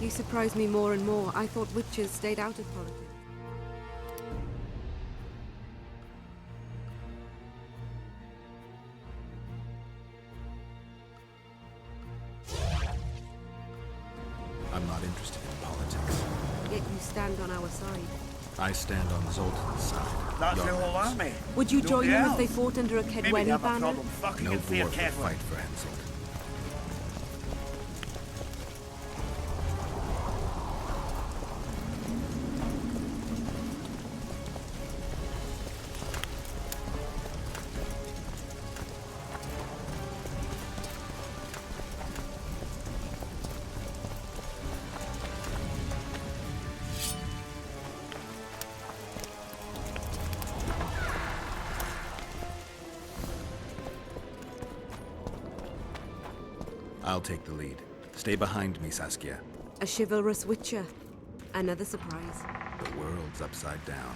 You surprise me more and more. I thought witches stayed out of politics. I'm not interested in politics. Yet you stand on our side. I stand on Zoltan's side. That's the Yours. whole army. Would you join Nobody them if else. they fought under a Maybe they Kedweni have a banner? problem fucking No in Fair dwarf will Kevlar. fight for Henselt. I'll take the lead. Stay behind me, Saskia. A chivalrous witcher. Another surprise. The world's upside down.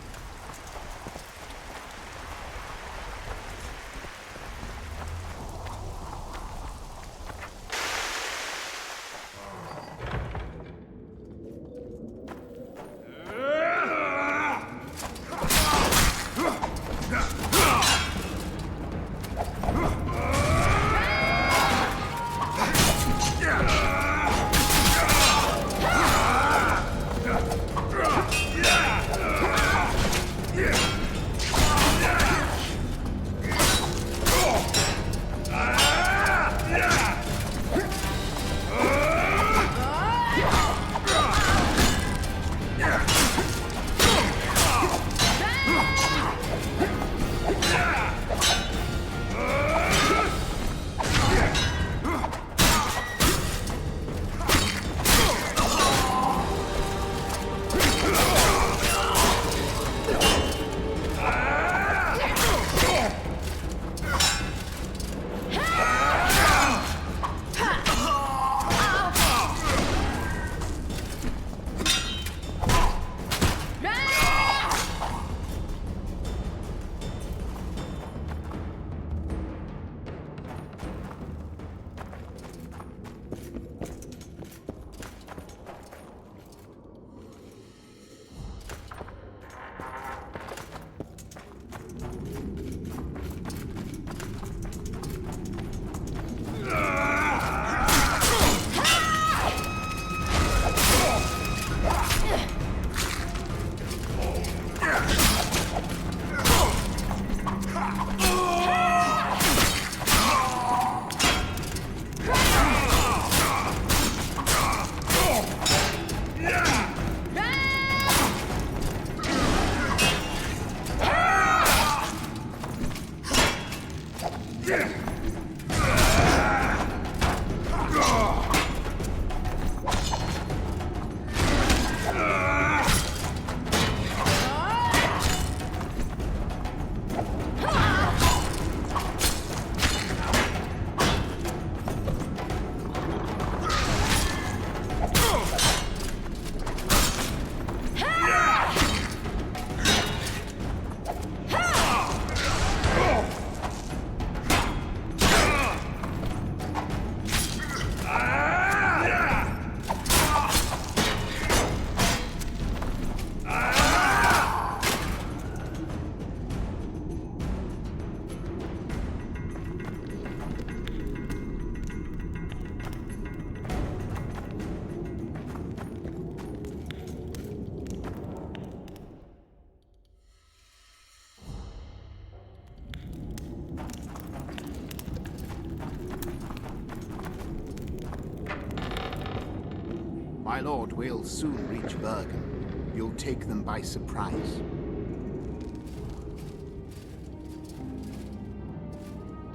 My lord, we'll soon reach Bergen. You'll take them by surprise.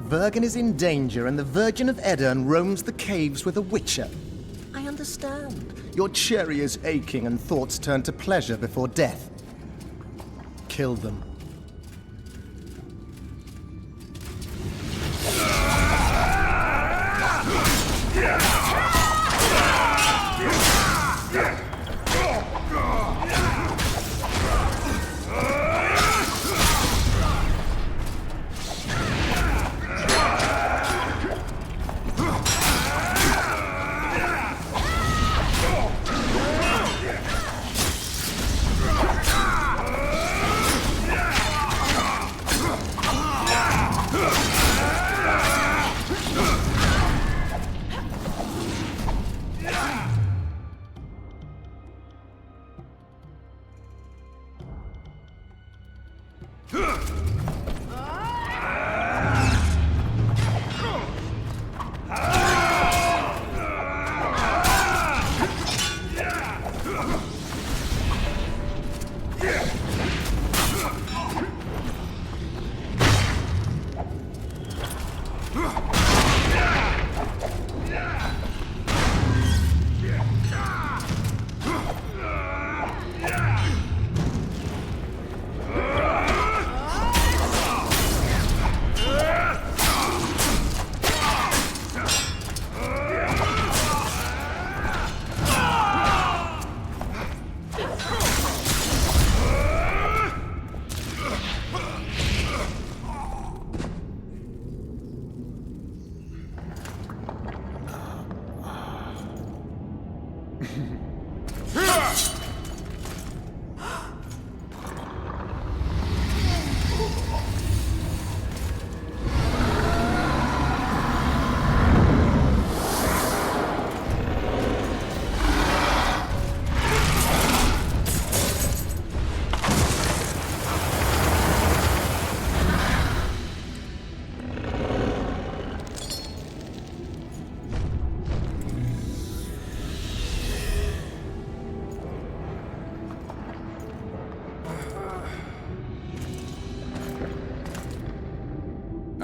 Bergen is in danger and the Virgin of Aedirn roams the caves with a witcher. I understand. Your cherry is aching and thoughts turn to pleasure before death. Kill them.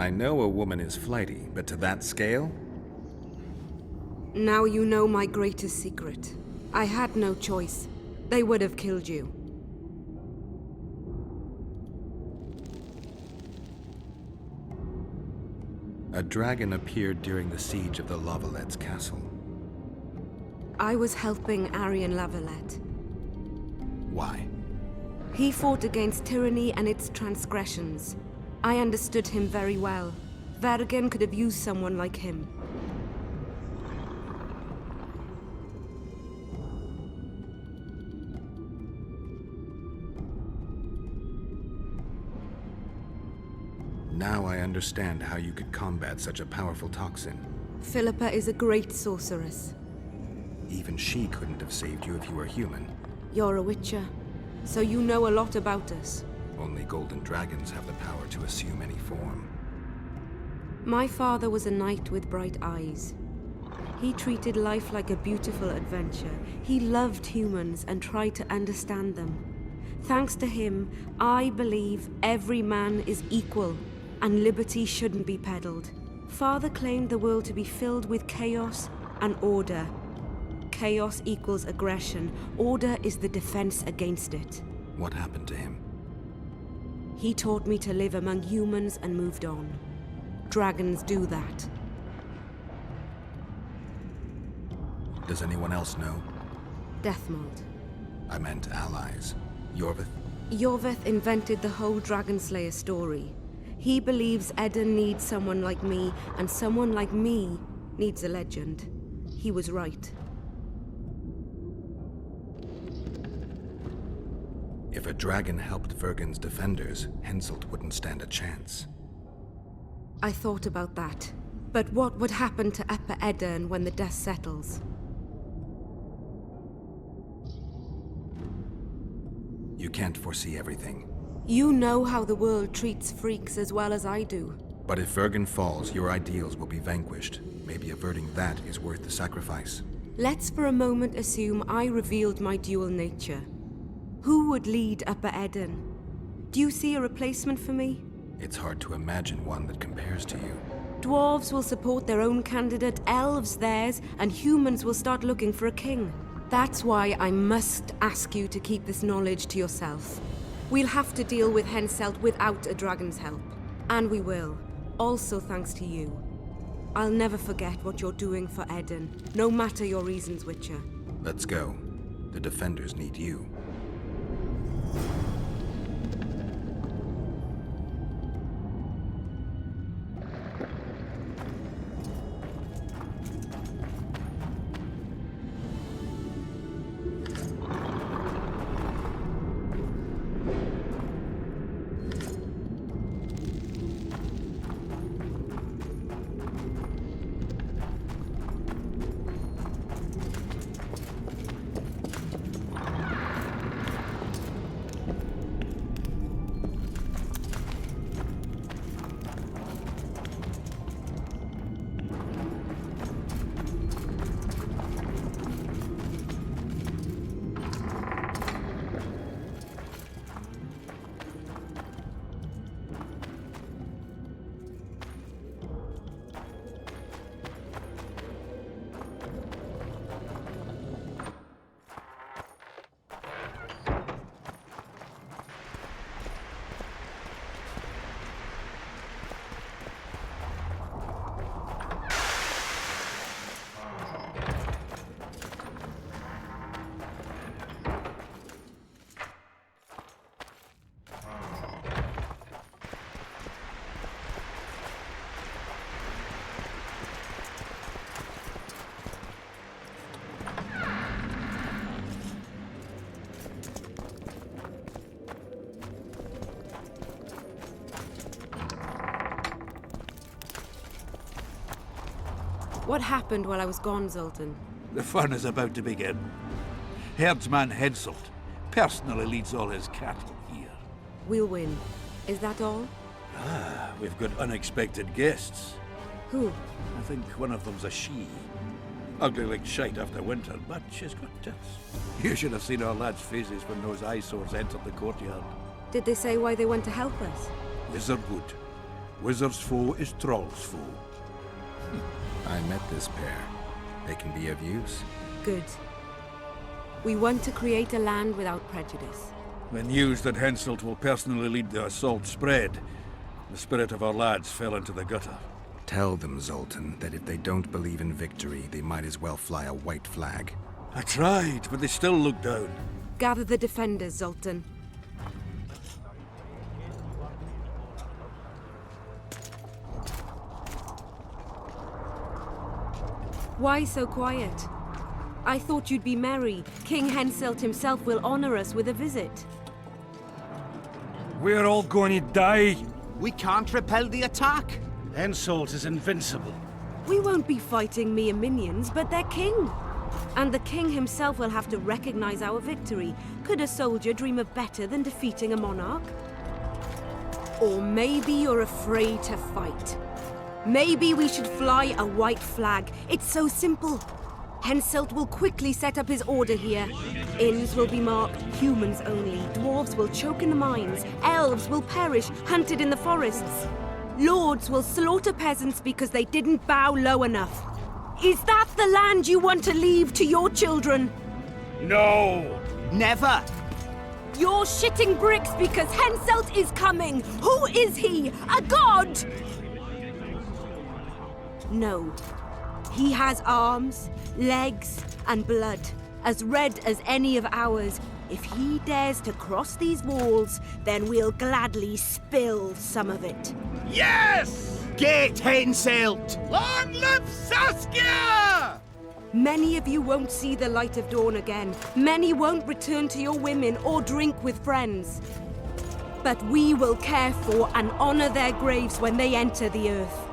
I know a woman is flighty, but to that scale? Now you know my greatest secret. I had no choice. They would have killed you. A dragon appeared during the siege of the Lavalettes' castle. I was helping Arian Lavalette. Why? He fought against tyranny and its transgressions. I understood him very well. Vergen could have used someone like him. Now I understand how you could combat such a powerful toxin. Philippa is a great sorceress. Even she couldn't have saved you if you were human. You're a witcher, so you know a lot about us. Only golden dragons have the power to assume any form. My father was a knight with bright eyes. He treated life like a beautiful adventure. He loved humans and tried to understand them. Thanks to him, I believe every man is equal, and liberty shouldn't be peddled. Father claimed the world to be filled with chaos and order. Chaos equals aggression. Order is the defense against it. What happened to him? He taught me to live among humans and moved on. Dragons do that. Does anyone else know? Deathmold. I meant allies. Yorvith? Yorvith invented the whole Dragonslayer story. He believes Eden needs someone like me, and someone like me needs a legend. He was right. If a dragon helped Vergen's defenders, Henselt wouldn't stand a chance. I thought about that. But what would happen to Upper Edirn when the dust settles? You can't foresee everything. You know how the world treats freaks as well as I do. But if Vergen falls, your ideals will be vanquished. Maybe averting that is worth the sacrifice. Let's for a moment assume I revealed my dual nature. Who would lead Upper Edirn? Do you see a replacement for me? It's hard to imagine one that compares to you. Dwarves will support their own candidate, elves theirs, and humans will start looking for a king. That's why I must ask you to keep this knowledge to yourself. We'll have to deal with Henselt without a dragon's help. And we will. Also thanks to you. I'll never forget what you're doing for Edirn, no matter your reasons, Witcher. Let's go. The defenders need you. What happened while I was gone, Zoltan? The fun is about to begin. Herdsman Henselt personally leads all his cattle here. We'll win. Is that all? We've got unexpected guests. Who? I think one of them's a she. Ugly like shite after winter, but she's got tits. You should have seen our lads' faces when those eyesores entered the courtyard. Did they say why they went to help us? Wizard good. Wizard's foe is Troll's foe. I met this pair. They can be of use. Good. We want to create a land without prejudice. The news that Henselt will personally lead the assault spread. The spirit of our lads fell into the gutter. Tell them, Zoltan, that if they don't believe in victory, they might as well fly a white flag. I tried, but they still look down. Gather the defenders, Zoltan. Why so quiet? I thought you'd be merry. King Henselt himself will honor us with a visit. We're all going to die. We can't repel the attack. Henselt is invincible. We won't be fighting mere minions, but their king. And the king himself will have to recognize our victory. Could a soldier dream of better than defeating a monarch? Or maybe you're afraid to fight. Maybe we should fly a white flag. It's so simple. Henselt will quickly set up his order here. Inns will be marked humans only. Dwarves will choke in the mines. Elves will perish, hunted in the forests. Lords will slaughter peasants because they didn't bow low enough. Is that the land you want to leave to your children? No! Never. You're shitting bricks because Henselt is coming. Who is he? A god? No. He has arms, legs, and blood, as red as any of ours. If he dares to cross these walls, then we'll gladly spill some of it. Yes! Get Henselt! Long live Saskia! Many of you won't see the light of dawn again. Many won't return to your women or drink with friends. But we will care for and honor their graves when they enter the earth.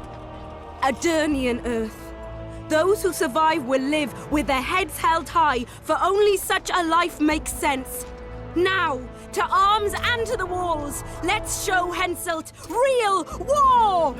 Aedirnian earth. Those who survive will live with their heads held high, for only such a life makes sense. Now, to arms and to the walls, let's show Henselt real war!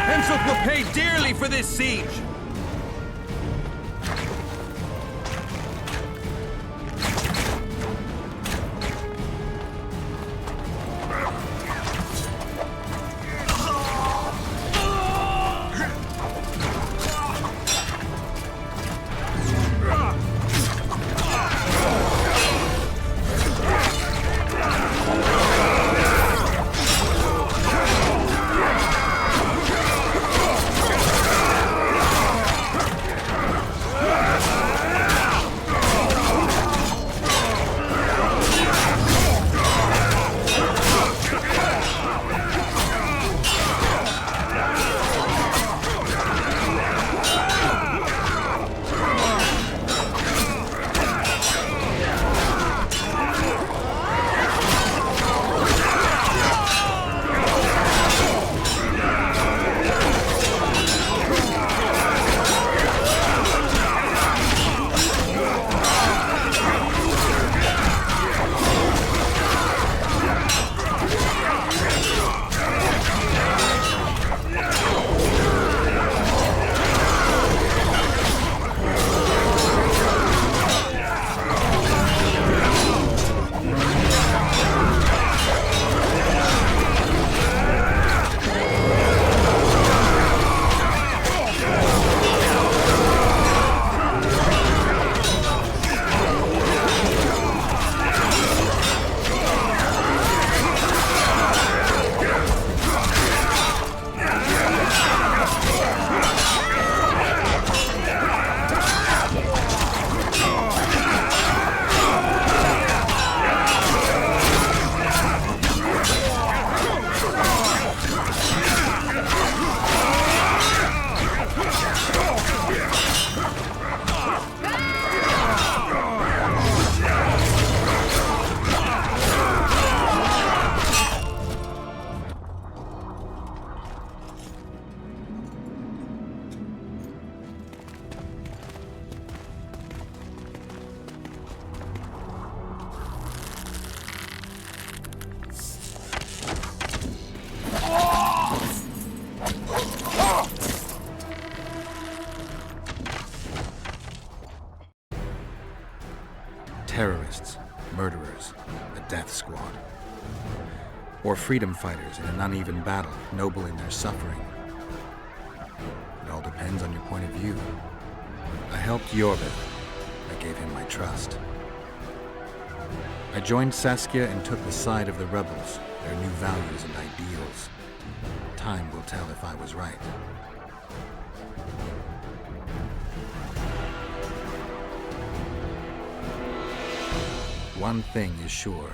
Henselt will pay dearly for this siege! murderers, a death squad. Or freedom fighters in an uneven battle, noble in their suffering. It all depends on your point of view. I helped Yorvith. I gave him my trust. I joined Saskia and took the side of the rebels, their new values and ideals. Time will tell if I was right. One thing is sure.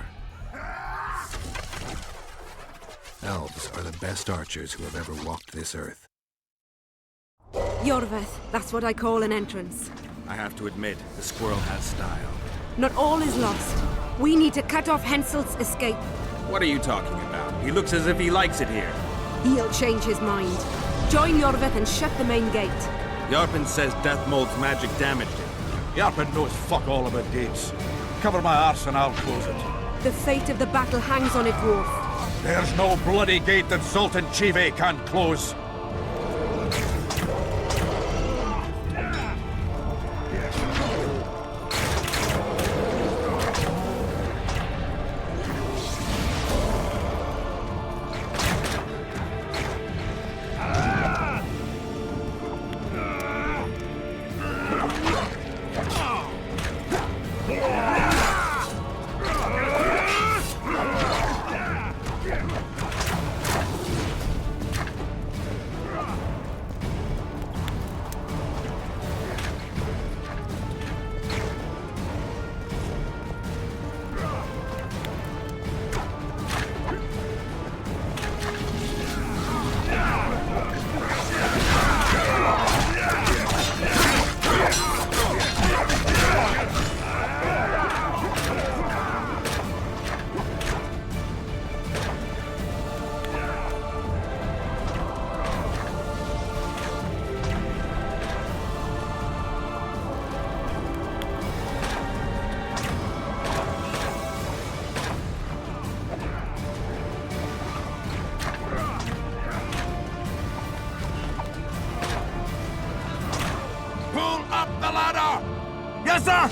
Elves are the best archers who have ever walked this earth. Yorveth, that's what I call an entrance. I have to admit, the squirrel has style. Not all is lost. We need to cut off Henselt's escape. What are you talking about? He looks as if he likes it here. He'll change his mind. Join Yorveth and shut the main gate. Yarpen says Death Mold's magic damaged it. Yarpen knows fuck all about gates. Cover my arse and I'll close it. The fate of the battle hangs on it, Dwarf. There's no bloody gate that Sultan Chive can't close. Yes, sir!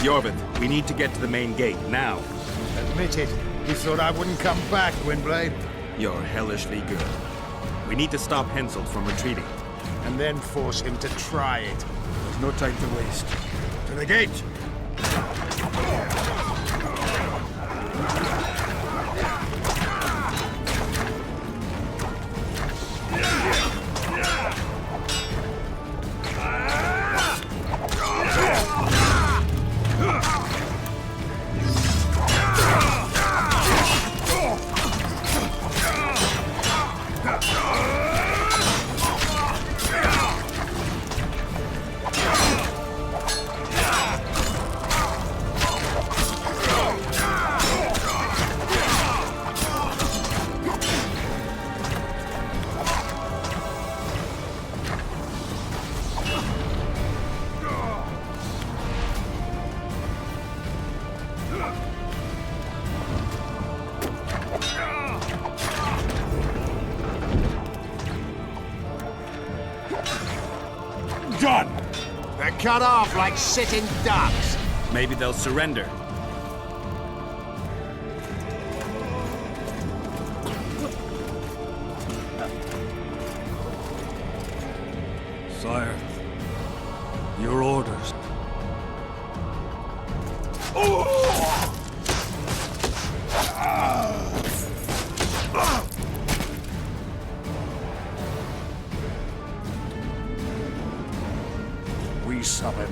Yorvith, we need to get to the main gate, now. Admit it. You thought I wouldn't come back, Windblade? You're hellishly good. We need to stop Henselt from retreating. And then force him to try it. There's no time to waste. To the gate! Done! They're cut off like sitting ducks. Maybe they'll surrender. Sire, your orders. We surrender.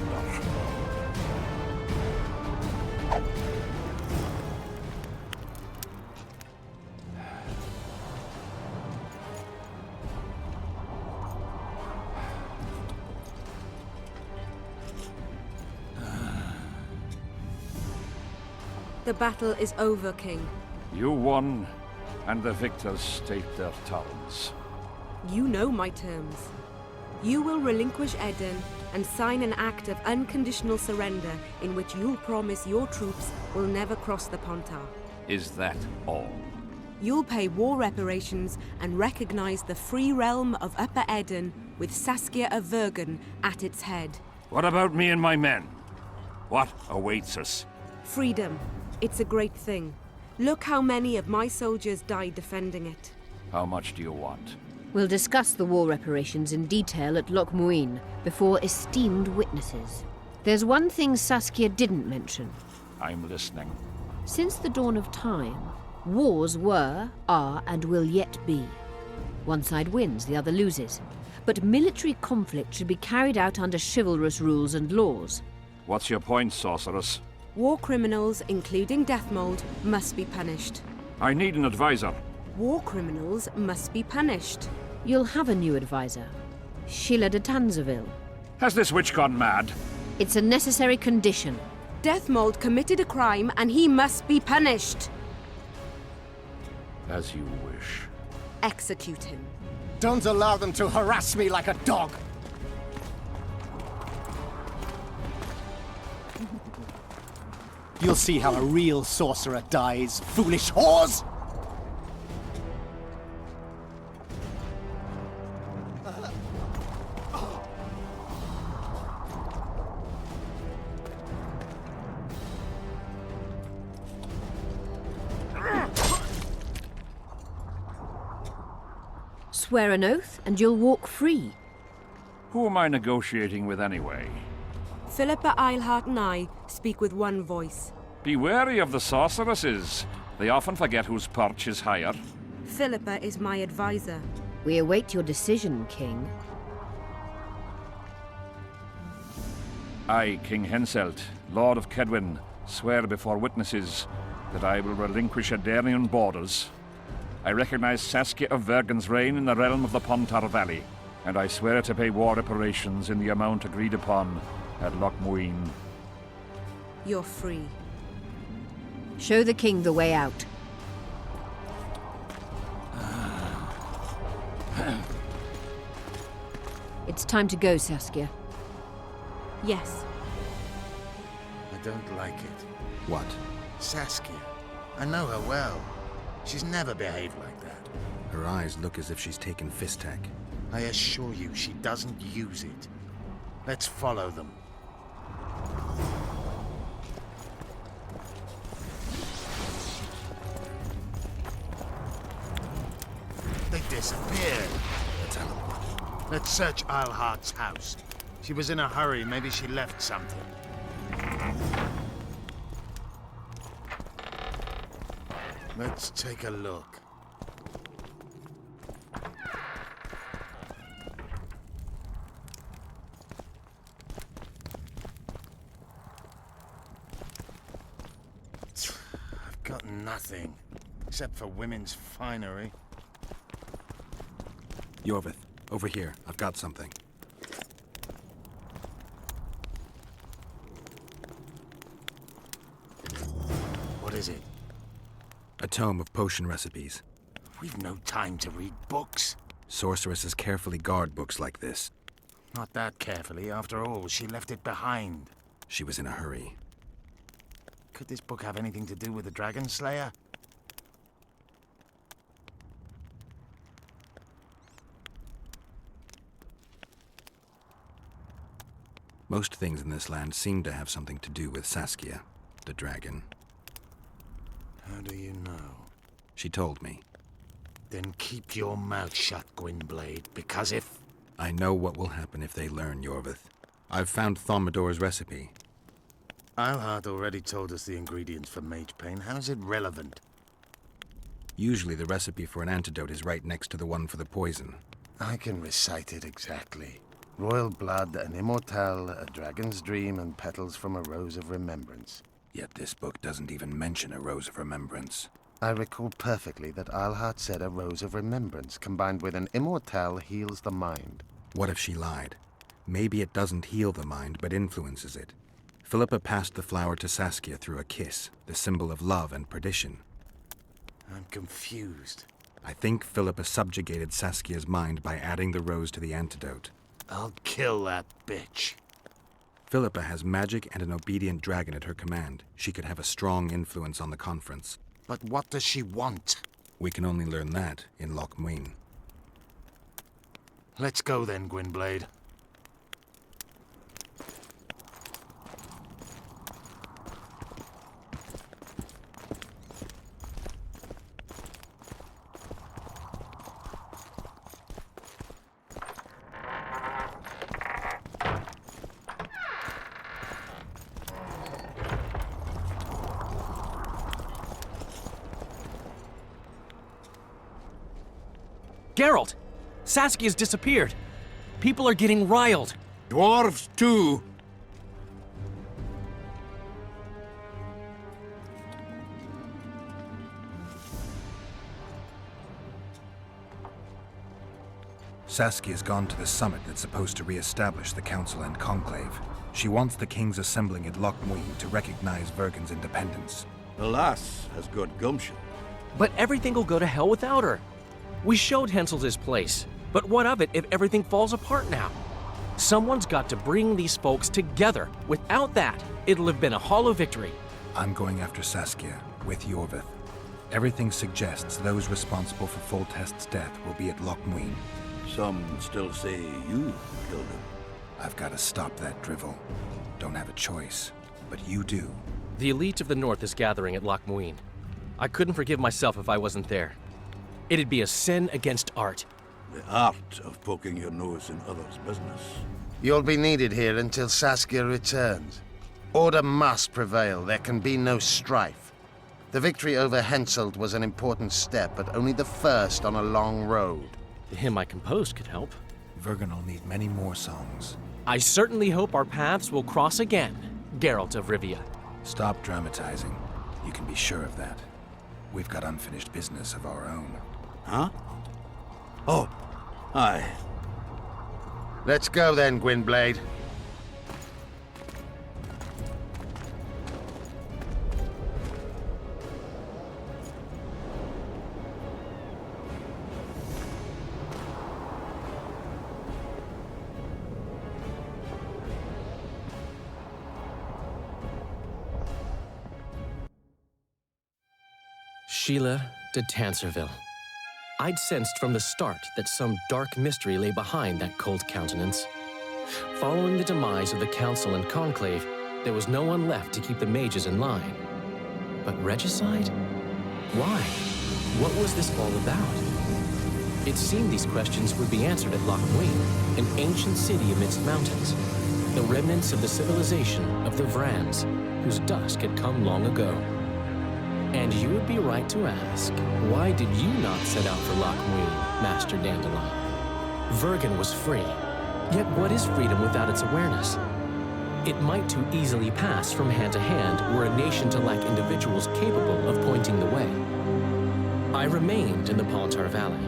The battle is over, King. You won, and the victors state their terms. You know my terms. You will relinquish Eden and sign an act of unconditional surrender in which you'll promise your troops will never cross the Pontar. Is that all? You'll pay war reparations and recognize the free realm of Upper Eden with Saskia of Vergen at its head. What about me and my men? What awaits us? Freedom. It's a great thing. Look how many of my soldiers died defending it. How much do you want? We'll discuss the war reparations in detail at Loch Muin before esteemed witnesses. There's one thing Saskia didn't mention. I'm listening. Since the dawn of time, wars were, are, and will yet be. One side wins, the other loses. But military conflict should be carried out under chivalrous rules and laws. What's your point, sorceress? War criminals, including Deathmold, must be punished. I need an advisor. War criminals must be punished. You'll have a new advisor. Sheila de Tanzaville. Has this witch gone mad? It's a necessary condition. Deathmold committed a crime and he must be punished. As you wish. Execute him. Don't allow them to harass me like a dog! You'll see how a real sorcerer dies, foolish whores! Swear an oath and you'll walk free. Who am I negotiating with anyway? Philippa Eilhart and I speak with one voice. Be wary of the sorceresses. They often forget whose perch is higher. Philippa is my advisor. We await your decision, King. I, King Henselt, Lord of Kedwin, swear before witnesses that I will relinquish Aedirnian borders. I recognize Saskia of Vergen's reign in the realm of the Pontar Valley, and I swear to pay war reparations in the amount agreed upon at Loch Muin. You're free. Show the king the way out. It's time to go, Saskia. Yes. I don't like it. What? Saskia. I know her well. She's never behaved like that. Her eyes look as if she's taken Fistek. I assure you, she doesn't use it. Let's follow them. They disappeared. Let's search Eilhart's house. She was in a hurry. Maybe she left something. Let's take a look. I've got nothing, except for women's finery. Yorvith, over here. I've got something. What is it? A tome of potion recipes. We've no time to read books. Sorceresses carefully guard books like this. Not that carefully. After all, she left it behind. She was in a hurry. Could this book have anything to do with the Dragon Slayer? Most things in this land seem to have something to do with Saskia, the dragon. How do you know? She told me. Then keep your mouth shut, Gwynblade, because if... I know what will happen if they learn, Yorvith. I've found Thaumadour's recipe. Eilhart already told us the ingredients for mage pain. How's it relevant? Usually the recipe for an antidote is right next to the one for the poison. I can recite it exactly. Royal blood, an immortal, a dragon's dream, and petals from a rose of remembrance. Yet this book doesn't even mention a rose of remembrance. I recall perfectly that Eilhart said a rose of remembrance combined with an immortal heals the mind. What if she lied? Maybe it doesn't heal the mind, but influences it. Philippa passed the flower to Saskia through a kiss, the symbol of love and perdition. I'm confused. I think Philippa subjugated Saskia's mind by adding the rose to the antidote. I'll kill that bitch. Philippa has magic and an obedient dragon at her command. She could have a strong influence on the conference. But what does she want? We can only learn that in Loch Muin. Let's go then, Gwynblade. Geralt! Saskia's disappeared. People are getting riled. Dwarves, too. Saskia's gone to the summit that's supposed to re-establish the Council and Conclave. She wants the kings assembling at Loch Muin to recognize Vergen's independence. The lass has good gumption. But everything will go to hell without her. We showed Hensel's his place, but what of it if everything falls apart now? Someone's got to bring these folks together. Without that, it'll have been a hollow victory. I'm going after Saskia, with Yorvith. Everything suggests those responsible for Foltest's death will be at Loch Muin. Some still say you killed him. I've got to stop that drivel. Don't have a choice, but you do. The elite of the North is gathering at Loch Muin. I couldn't forgive myself if I wasn't there. It'd be a sin against art. The art of poking your nose in others' business. You'll be needed here until Saskia returns. Order must prevail. There can be no strife. The victory over Henselt was an important step, but only the first on a long road. The hymn I composed could help. Vergen will need many more songs. I certainly hope our paths will cross again, Geralt of Rivia. Stop dramatizing. You can be sure of that. We've got unfinished business of our own. Huh? Oh, aye. Let's go then, Gwynblade. Sheila de Tanserville. I'd sensed from the start that some dark mystery lay behind that cold countenance. Following the demise of the Council and Conclave, there was no one left to keep the mages in line. But regicide? Why? What was this all about? It seemed these questions would be answered at Loch Muin, an ancient city amidst mountains, the remnants of the civilization of the Vrans, whose dusk had come long ago. And you would be right to ask, why did you not set out for Loch Muin, Master Dandelion? Vergen was free. Yet what is freedom without its awareness? It might too easily pass from hand to hand were a nation to lack individuals capable of pointing the way. I remained in the Pontar Valley.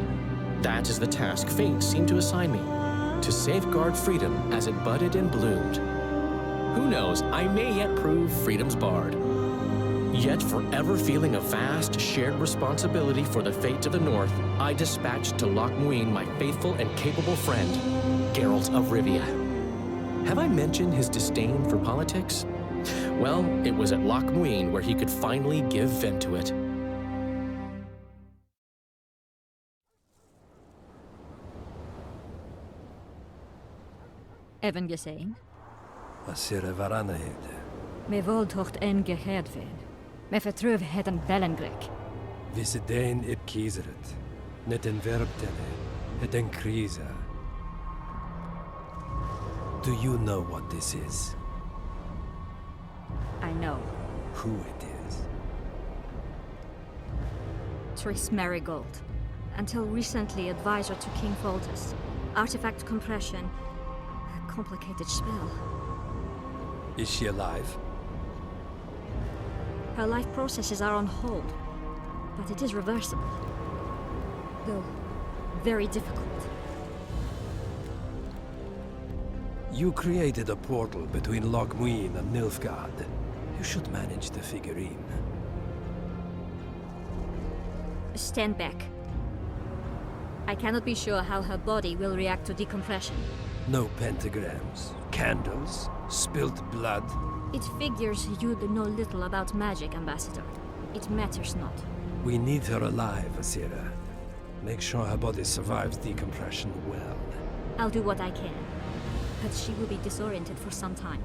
That is the task fate seemed to assign me, to safeguard freedom as it budded and bloomed. Who knows, I may yet prove freedom's bard. Yet forever feeling a vast, shared responsibility for the fate of the North, I dispatched to Loch Muin my faithful and capable friend, Geralt of Rivia. Have I mentioned his disdain for politics? Well, it was at Loch Muin where he could finally give vent to it. Even gesehen? Was sire varana hevde. Me voldtocht en geheerd ven. Me vertrouwen het een Bellengrek. Visse dein ib kieseret. Net en verbtene. Het en krisa. Do you know what this is? I know. Who it is? Triss Merigold. Until recently advisor to King Foltest. Artifact compression. A complicated spell. Is she alive? Her life processes are on hold. But it is reversible. Though, very difficult. You created a portal between Loch Muin and Nilfgaard. You should manage the figurine. Stand back. I cannot be sure how her body will react to decompression. No pentagrams, candles, spilt blood. It figures you know little about magic, Ambassador. It matters not. We need her alive, Asira. Make sure her body survives decompression well. I'll do what I can. But she will be disoriented for some time.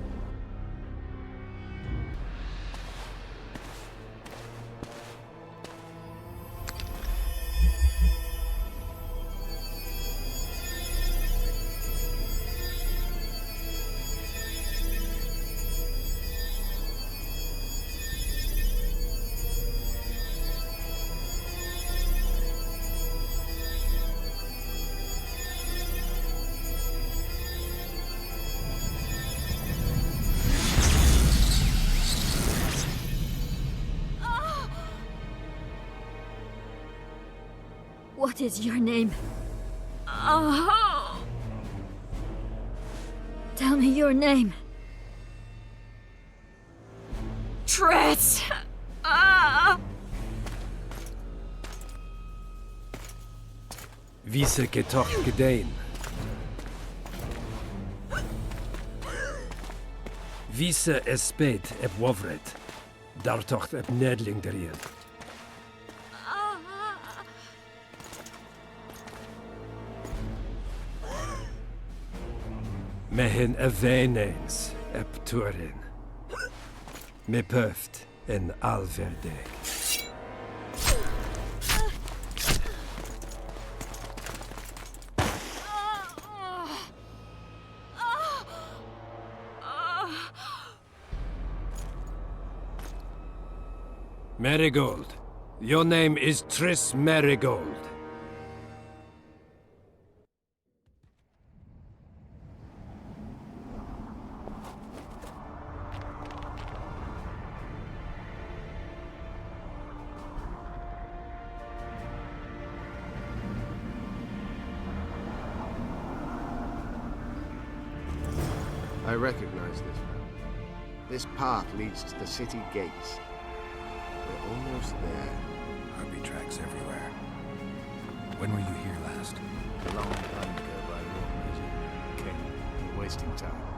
What is your name? Oh! Tell me your name. Triss! Ah! Vise getocht gedein. Vise espet ep wovret. Dartocht ep nedling deriel. Mehen eveneens ep turin. Me puft en alverdeg. Marigold. Your name is Triss Marigold. I recognize this map. This path leads to the city gates. We're almost there. Harpy tracks everywhere. When were you here last? A long time ago by your measure. King, you're wasting time.